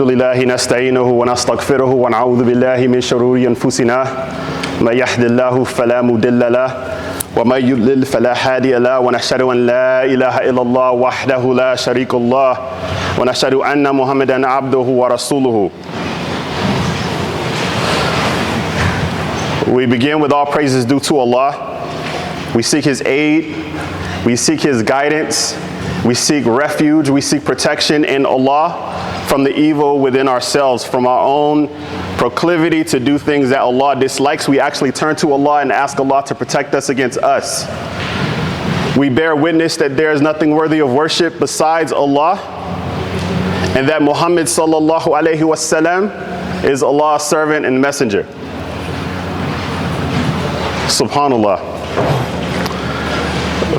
لله نستعينه ونستغفره ونعوذ بالله من شرور أنفسنا من يهد الله فلا مضل له ومن يضلل فلا هادي له ونشهد أن لا إله إلا الله وحده لا شريك له ونشهد أن محمدا عبده ورسوله. We begin with all praises due to Allah. We seek His aid, we seek His guidance, we seek refuge, we seek protection in Allah from the evil within ourselves, from our own proclivity to do things that Allah dislikes. We actually turn to Allah and ask Allah to protect us against us. We bear witness that there is nothing worthy of worship besides Allah, and that Muhammad sallallahu alaihi wasallam is Allah's servant and messenger. Subhanallah.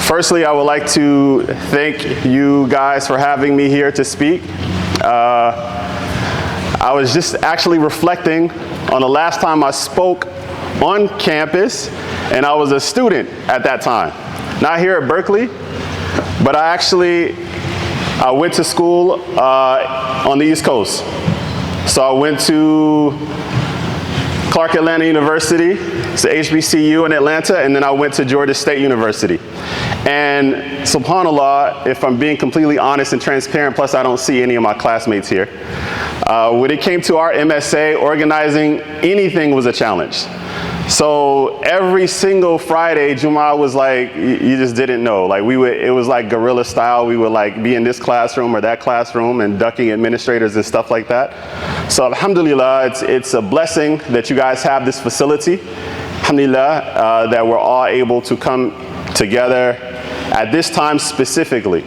Firstly, I would like to thank you guys for having me here to speak. I was just actually reflecting on the last time I spoke on campus, and I was a student at that time. Not here at Berkeley, but I went to school on the East Coast. So I went to Clark Atlanta University, it's the HBCU in Atlanta, and then I went to Georgia State University. And subhanAllah, if I'm being completely honest and transparent, plus I don't see any of my classmates here, when it came to our MSA, organizing anything was a challenge. So every single Friday, Jumu'ah was like, you just didn't know. Like it was like guerrilla style. We would like be in this classroom or that classroom and ducking administrators and stuff like that. So alhamdulillah, it's a blessing that you guys have this facility. Alhamdulillah, that we're all able to come together at this time specifically.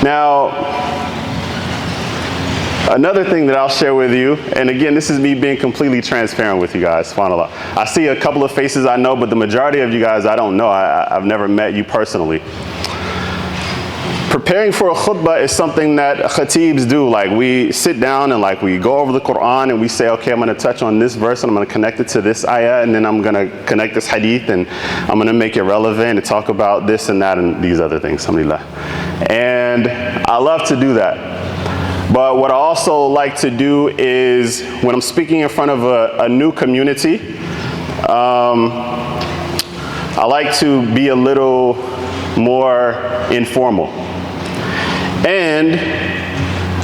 Now, another thing that I'll share with you, and again, this is me being completely transparent with you guys, subhanAllah. I see a couple of faces I know, but the majority of you guys I don't know. I've never met you personally. Preparing for a khutbah is something that khatibs do. Like we sit down and like we go over the Quran and we say, okay, I'm going to touch on this verse and I'm going to connect it to this ayah, and then I'm going to connect this hadith and I'm going to make it relevant and talk about this and that and these other things, alhamdulillah. And I love to do that. But what I also like to do is when I'm speaking in front of a new community, I like to be a little more informal. And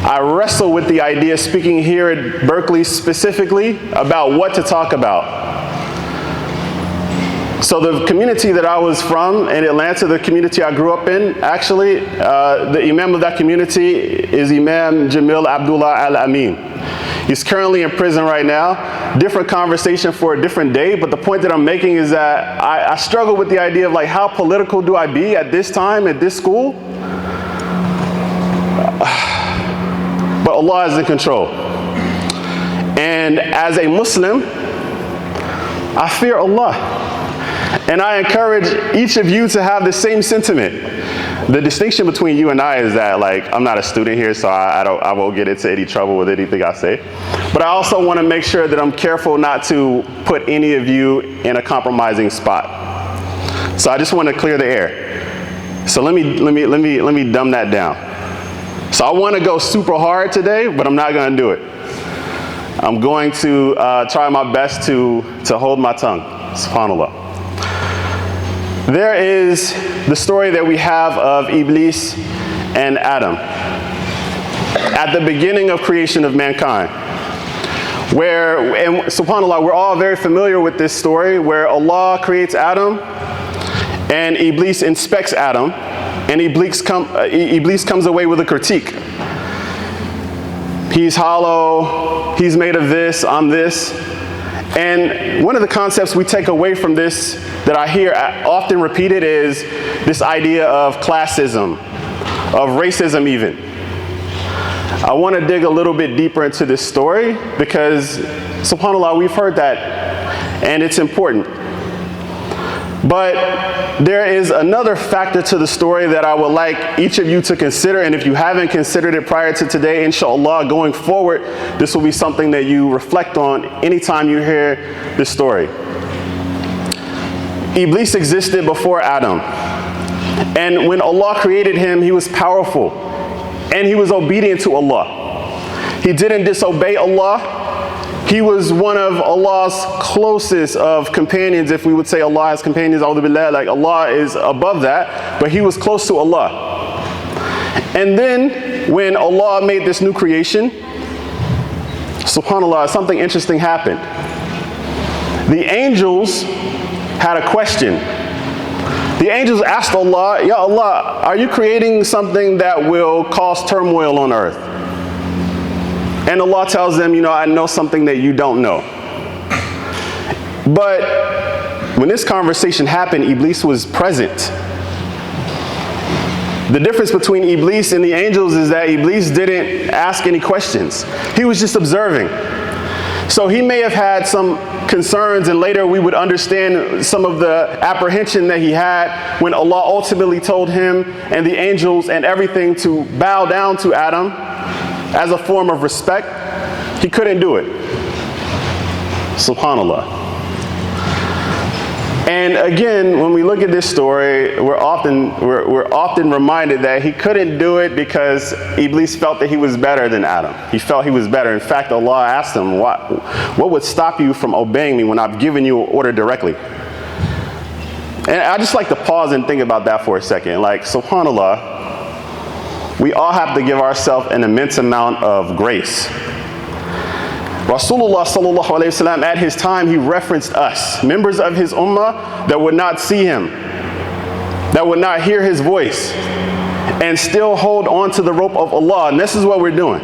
I wrestle with the idea, speaking here at Berkeley specifically, about what to talk about. So the community that I was from in Atlanta, the community I grew up in, actually, the imam of that community is Imam Jamil Abdullah Al-Amin. He's currently in prison right now. Different conversation for a different day, but the point that I'm making is that I struggle with the idea of like, how political do I be at this time, at this school? But Allah is in control. And as a Muslim, I fear Allah. And I encourage each of you to have the same sentiment. The distinction between you and I is that like, I'm not a student here, so I won't get into any trouble with anything I say. But I also want to make sure that I'm careful not to put any of you in a compromising spot. So I just want to clear the air. So let me dumb that down. So I want to go super hard today, but I'm not going to do it. I'm going to try my best to hold my tongue. SubhanAllah. There is the story that we have of Iblis and Adam at the beginning of creation of mankind. And subhanAllah, we're all very familiar with this story where Allah creates Adam and Iblis inspects Adam, and Iblis comes away with a critique. He's hollow, he's made of this, I'm this. And one of the concepts we take away from this that I hear often repeated is this idea of classism, of racism even. I want to dig a little bit deeper into this story because, subhanAllah, we've heard that and it's important. But there is another factor to the story that I would like each of you to consider, and if you haven't considered it prior to today, inshallah, going forward, this will be something that you reflect on anytime you hear this story. Iblis existed before Adam, and when Allah created him, he was powerful, and he was obedient to Allah. He didn't disobey Allah. He was one of Allah's closest of companions, if we would say Allah has companions, like Allah is above that, but he was close to Allah. And then when Allah made this new creation, subhanAllah, something interesting happened. The angels had a question. The angels asked Allah, Ya Allah, are you creating something that will cause turmoil on earth? And Allah tells them, you know, I know something that you don't know. But when this conversation happened, Iblis was present. The difference between Iblis and the angels is that Iblis didn't ask any questions. He was just observing. So he may have had some concerns, and later we would understand some of the apprehension that he had when Allah ultimately told him and the angels and everything to bow down to Adam as a form of respect. He couldn't do it. SubhanAllah. And again, when we look at this story, we're often reminded that he couldn't do it because Iblis felt that he was better than Adam. He felt he was better. In fact, Allah asked him, what would stop you from obeying me when I've given you an order directly? And I just like to pause and think about that for a second. Like, SubhanAllah, we all have to give ourselves an immense amount of grace. Rasulullah sallallahu alayhi wasallam, at his time, he referenced us, members of his ummah that would not see him, that would not hear his voice, and still hold on to the rope of Allah. And this is what we're doing.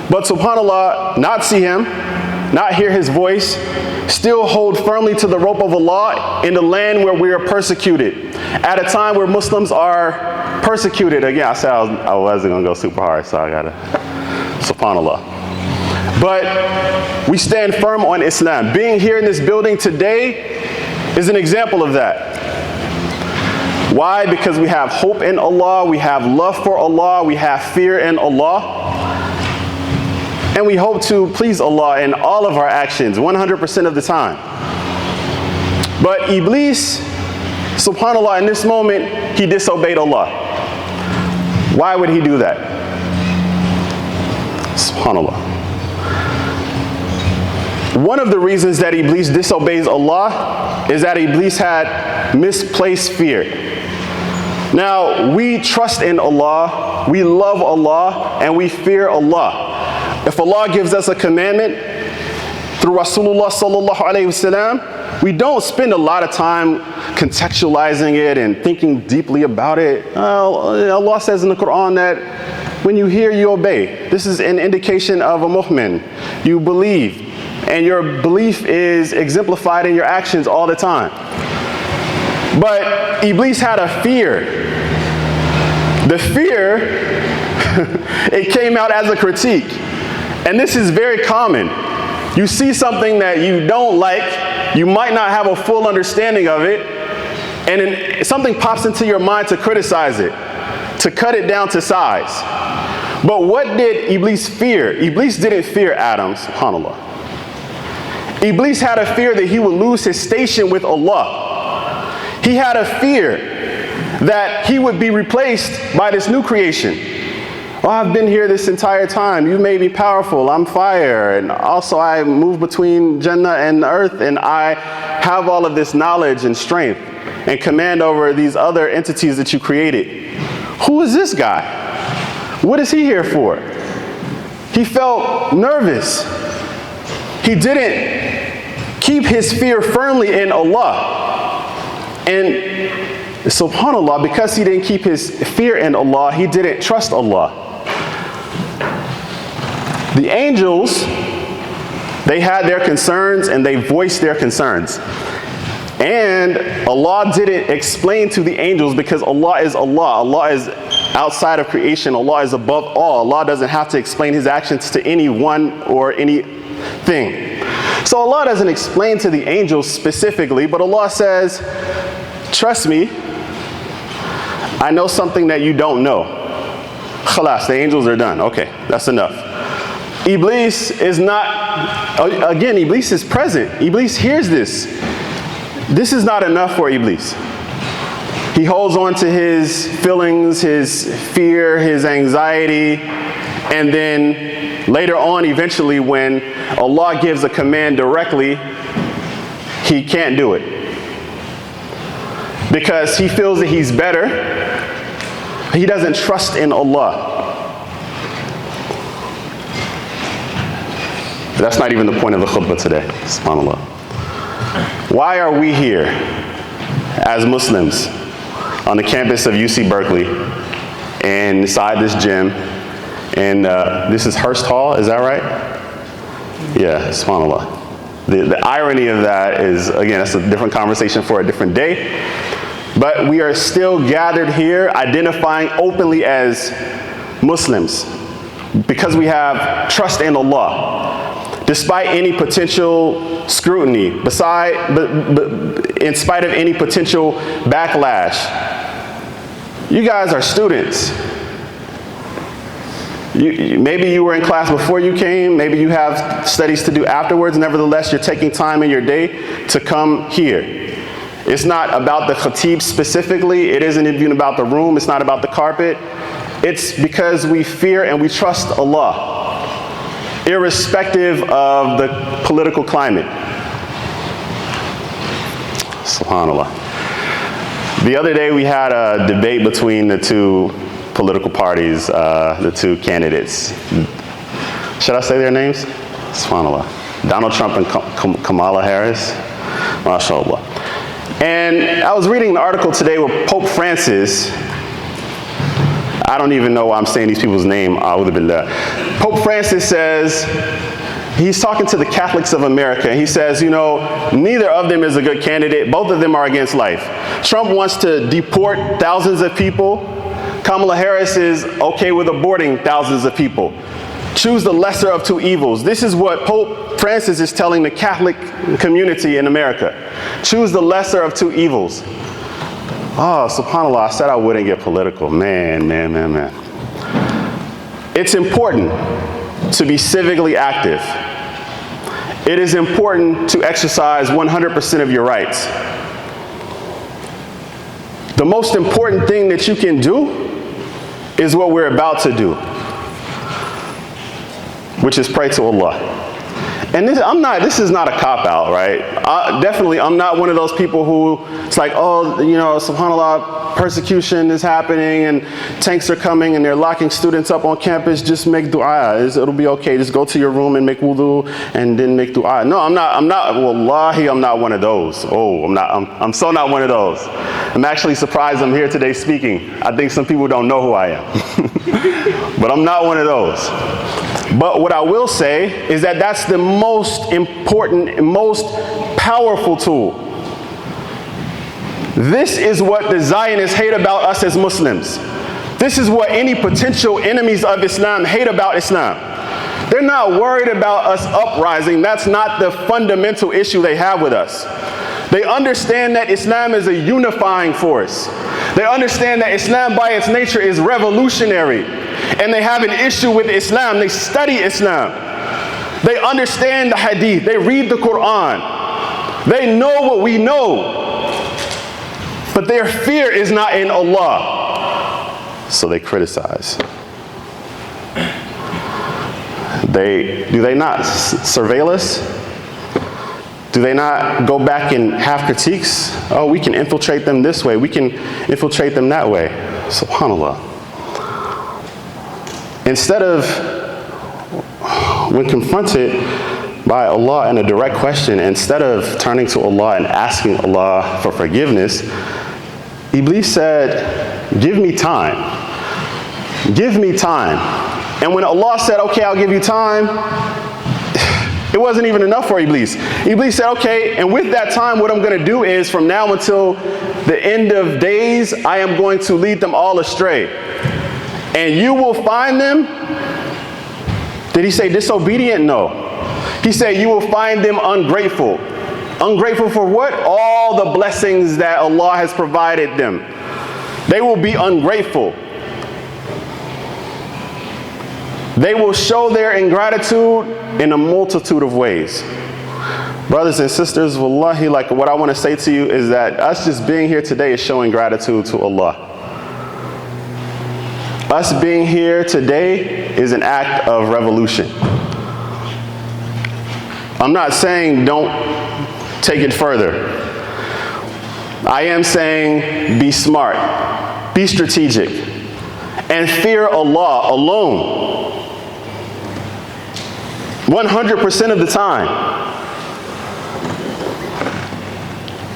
But subhanAllah, not see him, not hear his voice, still hold firmly to the rope of Allah in the land where we are persecuted. At a time where Muslims are persecuted. Again, I said I wasn't going to go super hard, so I got to, subhanAllah. But we stand firm on Islam. Being here in this building today is an example of that. Why? Because we have hope in Allah, we have love for Allah, we have fear in Allah. And we hope to please Allah in all of our actions, 100% of the time. But Iblis, subhanAllah, in this moment, he disobeyed Allah. Why would he do that? SubhanAllah. One of the reasons that Iblis disobeys Allah is that Iblis had misplaced fear. Now, we trust in Allah, we love Allah, and we fear Allah. If Allah gives us a commandment through Rasulullah sallallahu alayhi wasallam, we don't spend a lot of time contextualizing it and thinking deeply about it. Allah says in the Quran that when you hear, you obey. This is an indication of a mu'min. You believe. And your belief is exemplified in your actions all the time. But Iblis had a fear. The fear, it came out as a critique. And this is very common. You see something that you don't like, you might not have a full understanding of it, and then something pops into your mind to criticize it, to cut it down to size. But what did Iblis fear? Iblis didn't fear Adam, subhanAllah. Iblis had a fear that he would lose his station with Allah. He had a fear that he would be replaced by this new creation. Oh, I've been here this entire time. You made me powerful. I'm fire. And also I move between Jannah and earth. And I have all of this knowledge and strength and command over these other entities that you created. Who is this guy? What is he here for? He felt nervous. He didn't keep his fear firmly in Allah. And subhanAllah, because he didn't keep his fear in Allah, he didn't trust Allah. The angels, they had their concerns and they voiced their concerns. And Allah didn't explain to the angels because Allah is Allah. Allah is outside of creation. Allah is above all. Allah doesn't have to explain his actions to anyone or anything. So Allah doesn't explain to the angels specifically, but Allah says, trust me, I know something that you don't know. Khalas, the angels are done. Okay, that's enough. Iblis is not, again, Iblis is present. Iblis hears this. This is not enough for Iblis. He holds on to his feelings, his fear, his anxiety, and then later on, eventually, when Allah gives a command directly, he can't do it. Because he feels that he's better. He doesn't trust in Allah. That's not even the point of the khutbah today, subhanAllah. Why are we here as Muslims on the campus of UC Berkeley and inside this gym? And this is Hearst Hall, is that right? Yeah, subhanAllah. The irony of that is, again, that's a different conversation for a different day. But we are still gathered here identifying openly as Muslims because we have trust in Allah. Despite any potential scrutiny, in spite of any potential backlash. You guys are students. Maybe you were in class before you came, maybe you have studies to do afterwards. Nevertheless, you're taking time in your day to come here. It's not about the khatib specifically. It isn't even about the room. It's not about the carpet. It's because we fear and we trust Allah, irrespective of the political climate. SubhanAllah. The other day we had a debate between the two political parties, the two candidates. Should I say their names? SubhanAllah. Donald Trump and Kamala Harris. MashaAllah. And I was reading an article today where Pope Francis, I don't even know why I'm saying these people's name. Pope Francis says, he's talking to the Catholics of America, and he says, you know, neither of them is a good candidate. Both of them are against life. Trump wants to deport thousands of people. Kamala Harris is okay with aborting thousands of people. Choose the lesser of two evils. This is what Pope Francis is telling the Catholic community in America. Choose the lesser of two evils. Oh, subhanAllah, I said I wouldn't get political. Man. It's important to be civically active. It is important to exercise 100% of your rights. The most important thing that you can do is what we're about to do, which is pray to Allah. And this is not a cop-out, right? Definitely, I'm not one of those people who, it's like, oh, you know, subhanAllah, persecution is happening and tanks are coming and they're locking students up on campus, just make dua. It'll be okay, just go to your room and make wudu and then make dua. No, I'm not, wallahi, I'm not one of those. Oh, I'm so not one of those. I'm actually surprised I'm here today speaking. I think some people don't know who I am. But I'm not one of those. But what I will say is that that's the most important, most powerful tool. This is what the Zionists hate about us as Muslims. This is what any potential enemies of Islam hate about Islam. They're not worried about us uprising. That's not the fundamental issue they have with us. They understand that Islam is a unifying force. They understand that Islam by its nature is revolutionary. And they have an issue with Islam. They study Islam. They understand the hadith. They read the Quran. They know what we know. But their fear is not in Allah. So they criticize. Do they not surveil us? Do they not go back and have critiques? Oh, we can infiltrate them this way. We can infiltrate them that way. SubhanAllah. Instead of, when confronted by Allah in a direct question, instead of turning to Allah and asking Allah for forgiveness, Iblis said, give me time. Give me time. And when Allah said, okay, I'll give you time, it wasn't even enough for Iblis. Iblis said, okay, and with that time, what I'm going to do is from now until the end of days, I am going to lead them all astray. And you will find them. Did he say disobedient? No. He said you will find them ungrateful. Ungrateful for what? All the blessings that Allah has provided them. They will be ungrateful. They will show their ingratitude in a multitude of ways. Brothers and sisters, wallahi, like what I want to say to you is that us just being here today is showing gratitude to Allah. us being here today is an act of revolution. I'm not saying don't take it further. I am saying be smart, be strategic, and fear Allah alone 100% of the time.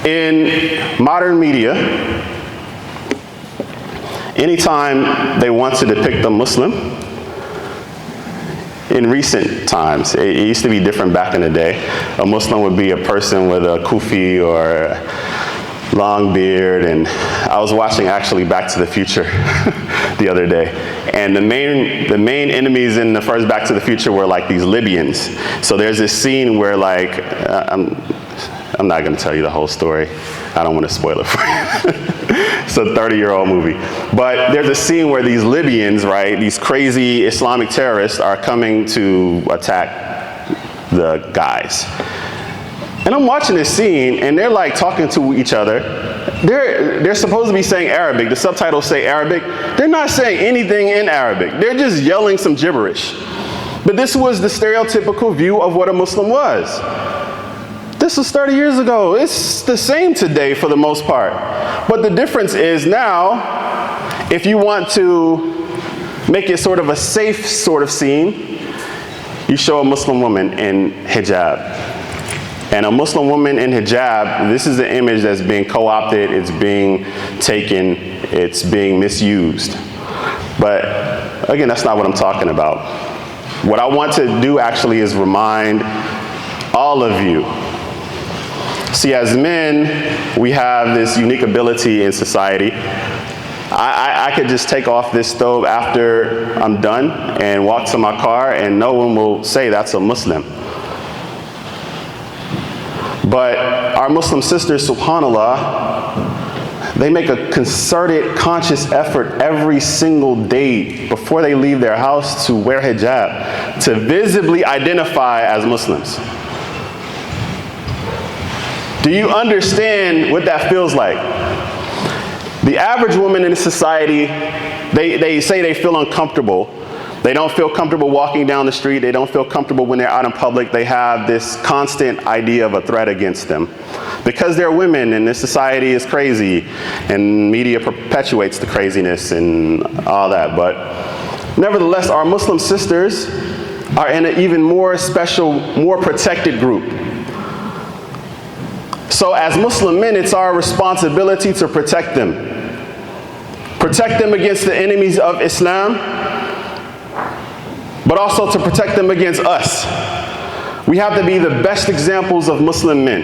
In modern media, anytime they want to depict a Muslim, in recent times, it used to be different back in the day, a Muslim would be a person with a kufi or a long beard, and I was watching actually Back to the Future the other day, and the main enemies in the first Back to the Future were like these Libyans. So there's this scene where like, I'm not going to tell you the whole story. I don't want to spoil it for you. It's a 30-year-old movie. But there's a scene where these Libyans, right, these crazy Islamic terrorists are coming to attack the guys. And I'm watching this scene, and they're like talking to each other. They're supposed to be saying Arabic. The subtitles say Arabic. They're not saying anything in Arabic. They're just yelling some gibberish. But this was the stereotypical view of what a Muslim was. This was 30 years ago. It's the same today for the most part. But the difference is now, if you want to make it sort of a safe sort of scene, you show a Muslim woman in hijab. And a Muslim woman in hijab, this is the image that's being co-opted, it's being taken, it's being misused. But again, that's not what I'm talking about. What I want to do actually is remind all of you. See, as men, we have this unique ability in society. I could just take off this stove after I'm done and walk to my car, and no one will say that's a Muslim. But our Muslim sisters, subhanAllah, they make a concerted, conscious effort every single day before they leave their house to wear hijab, to visibly identify as Muslims. Do you understand what that feels like? The average woman in society, they say they feel uncomfortable. They don't feel comfortable walking down the street. They don't feel comfortable when they're out in public. They have this constant idea of a threat against them. Because they're women and this society is crazy and media perpetuates the craziness and all that. But nevertheless, our Muslim sisters are in an even more special, more protected group. So as Muslim men, it's our responsibility to protect them. Protect them against the enemies of Islam, but also to protect them against us. We have to be the best examples of Muslim men.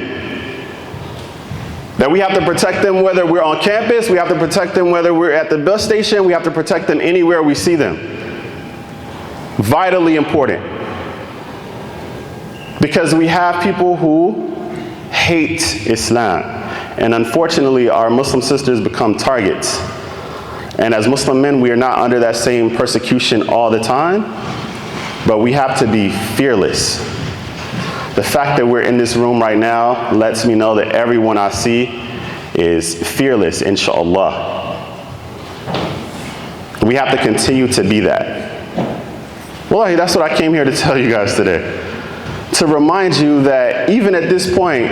That we have to protect them whether we're on campus, we have to protect them whether we're at the bus station, we have to protect them anywhere we see them. Vitally important. Because we have people who hate Islam. And unfortunately, our Muslim sisters become targets. And as Muslim men, we are not under that same persecution all the time, but we have to be fearless. The fact that we're in this room right now lets me know that everyone I see is fearless, inshallah. We have to continue to be that. Wallahi, that's what I came here to tell you guys today. To remind you that even at this point,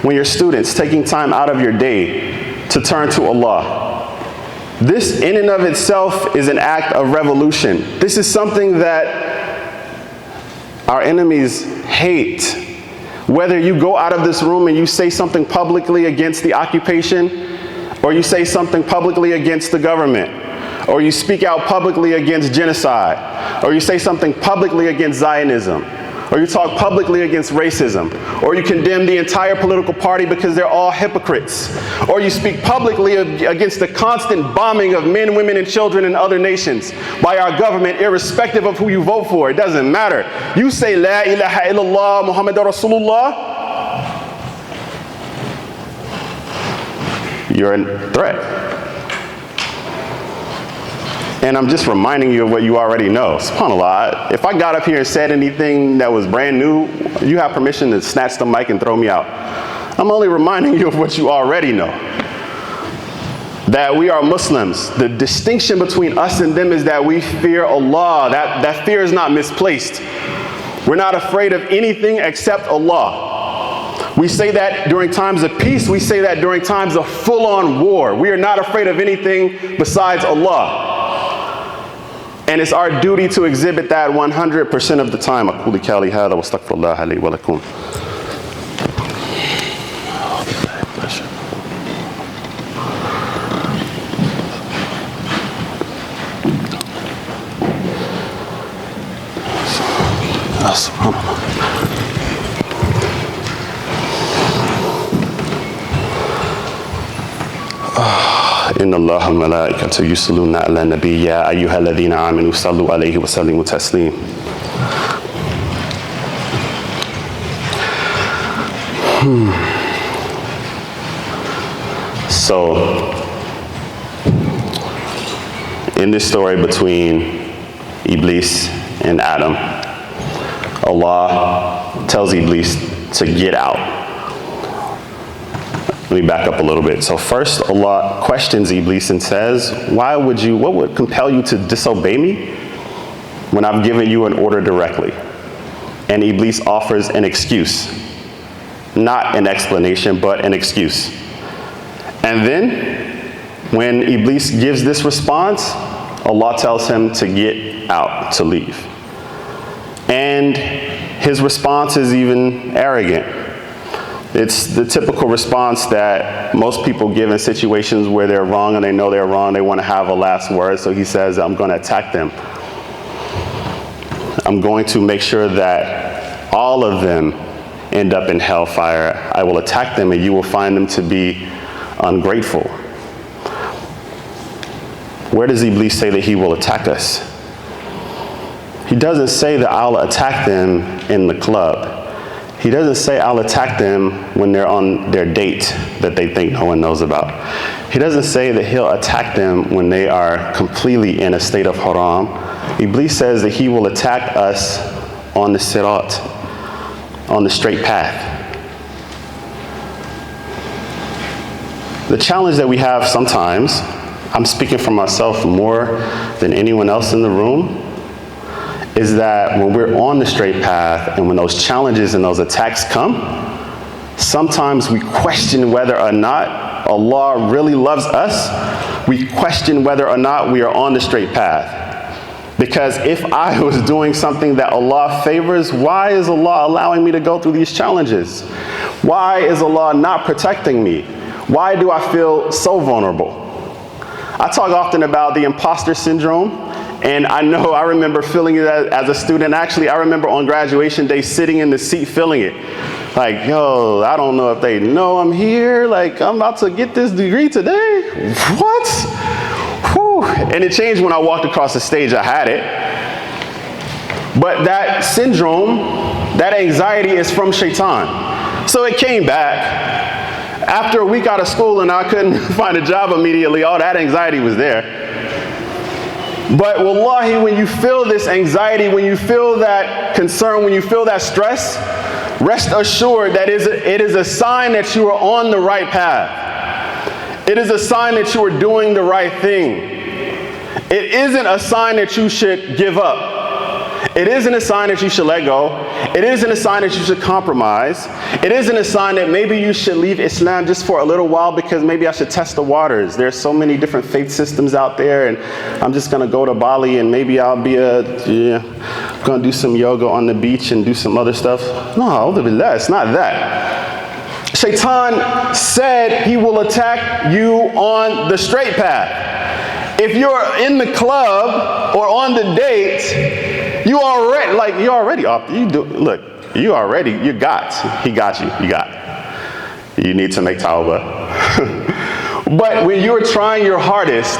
when you're students, taking time out of your day to turn to Allah, this in and of itself is an act of revolution. This is something that our enemies hate. Whether you go out of this room and you say something publicly against the occupation, or you say something publicly against the government, or you speak out publicly against genocide, or you say something publicly against Zionism, or you talk publicly against racism, or you condemn the entire political party because they're all hypocrites, or you speak publicly against the constant bombing of men, women, and children in other nations by our government, irrespective of who you vote for. It doesn't matter. You say La ilaha illallah Muhammadur Rasulullah, you're a threat. And I'm just reminding you of what you already know. SubhanAllah, if I got up here and said anything that was brand new, you have permission to snatch the mic and throw me out. I'm only reminding you of what you already know. that we are Muslims. The distinction between us and them is that we fear Allah. That fear is not misplaced. We're not afraid of anything except Allah. We say that during times of peace. We say that during times of full-on war. We are not afraid of anything besides Allah. And it's our duty to exhibit that 100% of the time. أقول قولي هذا واستغفر الله لي ولكم. إن الله وملائكته يصلون على النبي يا أيها الذين آمنوا صلوا عليه وسلموا تسليما. So, in this story between Iblis and Adam, Allah tells Iblis to get out. Let me back up a little bit. So first, Allah questions Iblis and says, what would compel you to disobey me when I've given you an order directly? And Iblis offers an excuse. Not an explanation, but an excuse. And then, when Iblis gives this response, Allah tells him to get out, to leave. And his response is even arrogant. It's the typical response that most people give in situations where they're wrong and they know they're wrong. They want to have a last word. So he says, I'm going to attack them. I'm going to make sure that all of them end up in hellfire. I will attack them and you will find them to be ungrateful. Where does Iblis say that he will attack us? He doesn't say that I'll attack them in the club. He doesn't say I'll attack them when they're on their date that they think no one knows about. He doesn't say that he'll attack them when they are completely in a state of haram. Iblis says that he will attack us on the sirat, on the straight path. The challenge that we have sometimes, I'm speaking for myself more than anyone else in the room, is that when we're on the straight path and when those challenges and those attacks come, sometimes we question whether or not Allah really loves us. We question whether or not we are on the straight path. Because if I was doing something that Allah favors, why is Allah allowing me to go through these challenges? Why is Allah not protecting me? Why do I feel so vulnerable? I talk often about the imposter syndrome. And I remember feeling it as a student. Actually, I remember on graduation day sitting in the seat feeling it. Like, yo, I don't know if they know I'm here. Like, I'm about to get this degree today. What? Whew. And it changed when I walked across the stage. I had it. But that syndrome, that anxiety is from shaitan. So it came back. After a week out of school and I couldn't find a job immediately, all that anxiety was there. But wallahi, when you feel this anxiety, when you feel that concern, when you feel that stress, rest assured that it is a sign that you are on the right path. It is a sign that you are doing the right thing. It isn't a sign that you should give up. It isn't a sign that you should let go. It isn't a sign that you should compromise. It isn't a sign that maybe you should leave Islam just for a little while because maybe I should test the waters. There's so many different faith systems out there and I'm just going to go to Bali and maybe I'll be going to do some yoga on the beach and do some other stuff. No, it's not that. Shaitan said he will attack you on the straight path. If you're in the club or on the date, you got. You need to make tawbah. But when you're trying your hardest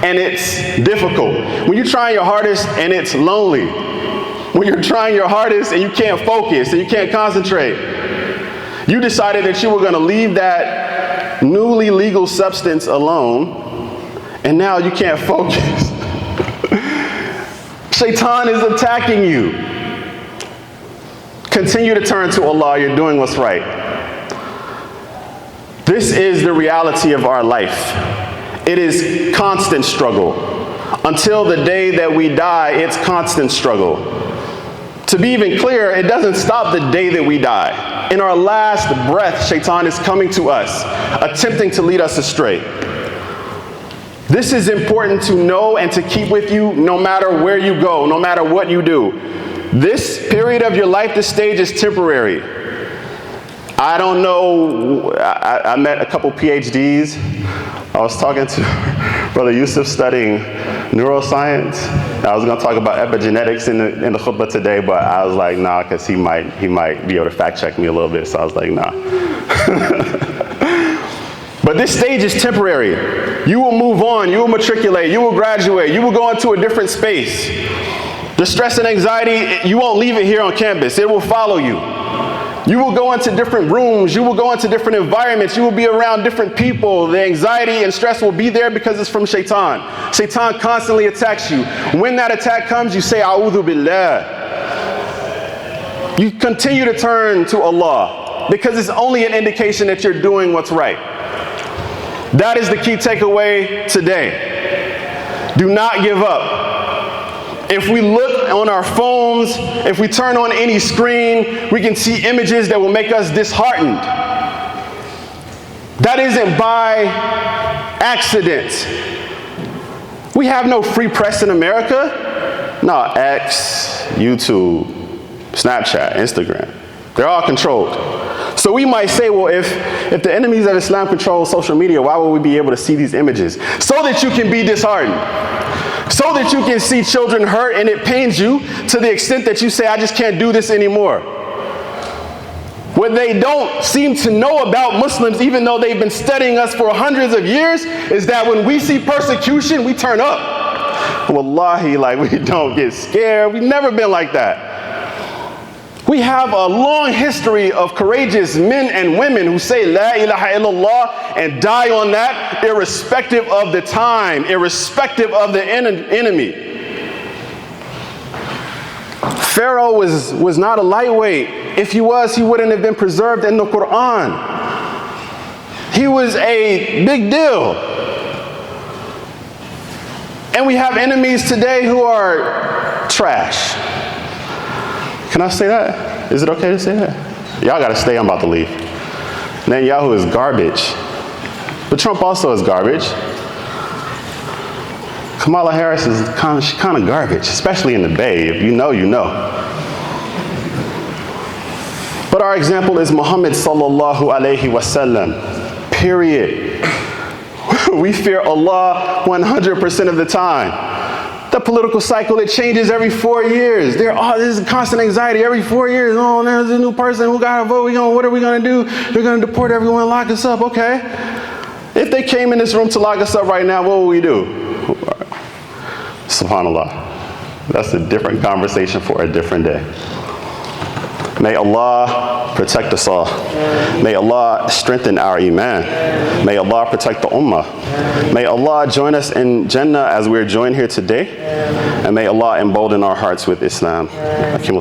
and it's difficult, when you're trying your hardest and it's lonely, when you're trying your hardest and you can't focus and you can't concentrate, you decided that you were going to leave that newly legal substance alone, and now you can't focus. Shaitan is attacking you. Continue to turn to Allah. You're doing what's right. This is the reality of our life. It is constant struggle. Until the day that we die, it's constant struggle. To be even clear, it doesn't stop the day that we die. In our last breath, Shaitan is coming to us, attempting to lead us astray. This is important to know and to keep with you no matter where you go, no matter what you do. This period of your life, this stage is temporary. I don't know, I met a couple PhDs. I was talking to Brother Yusuf studying neuroscience. I was going to talk about epigenetics in the khutbah today, but I was like, nah, because he might be able to fact check me a little bit. So I was like, nah. But this stage is temporary. You will move on, you will matriculate, you will graduate, you will go into a different space. The stress and anxiety, you won't leave it here on campus. It will follow you. You will go into different rooms, you will go into different environments, you will be around different people. The anxiety and stress will be there because it's from Shaitan. Shaitan constantly attacks you. When that attack comes, you say, A'udhu Billah. You continue to turn to Allah because it's only an indication that you're doing what's right. That is the key takeaway today. Do not give up. If we look on our phones, if we turn on any screen, we can see images that will make us disheartened. That isn't by accident. We have no free press in America. No, X, YouTube, Snapchat, Instagram. They're all controlled. So we might say, well, if the enemies of Islam control social media, why would we be able to see these images? So that you can be disheartened. So that you can see children hurt and it pains you to the extent that you say, I just can't do this anymore. What they don't seem to know about Muslims, even though they've been studying us for hundreds of years, is that when we see persecution, we turn up. Wallahi, like we don't get scared. We've never been like that. We have a long history of courageous men and women who say La ilaha illallah and die on that, irrespective of the time, irrespective of the enemy. Pharaoh was not a lightweight. If he was, he wouldn't have been preserved in the Quran. He was a big deal. And we have enemies today who are trash. Can I say that? Is it okay to say that? Y'all gotta stay, I'm about to leave. Netanyahu is garbage. But Trump also is garbage. Kamala Harris is kind of garbage, especially in the Bay. If you know, you know. But our example is Muhammad sallallahu alayhi wasallam. Period. We fear Allah 100% of the time. The political cycle, it changes every 4 years. There's constant anxiety every 4 years. Oh, there's a new person who got to vote. What are we going to do? They're going to deport everyone, lock us up. Okay. If they came in this room to lock us up right now, what would we do? SubhanAllah. That's a different conversation for a different day. May Allah protect us all. May Allah strengthen our iman. May Allah protect the ummah. May Allah join us in Jannah as we're joined here today. And may Allah embolden our hearts with Islam.